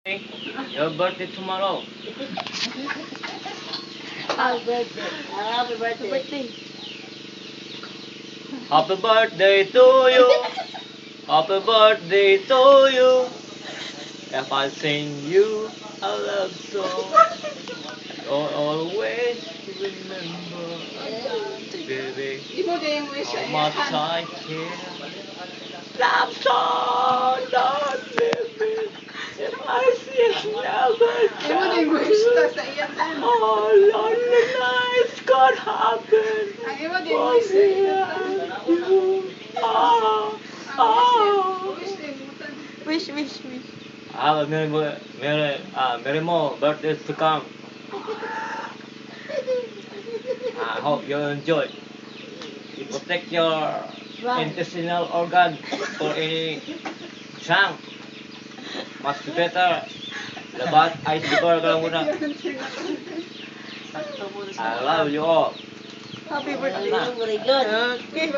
Your birthday tomorrow. Happy birthday. Happy birthday. Happy birthday to you. Happy birthday to you. If I sing you a love song, you'll always remember, baby, Di mo ganyan wish how much I care. Love song, don't leave me. If I sing never Di mo din wish to sa iyan din. all lonely nights could happen. Ang imo din wish sa iyan din. Wish din mo tan. Wish. I have many more birthdays to come. I hope you enjoy. You protect your intestinal organ for any junk. Much better. Labat ice before ka lang muna. I love you all. Happy birthday. Ano na? Very good. Okay.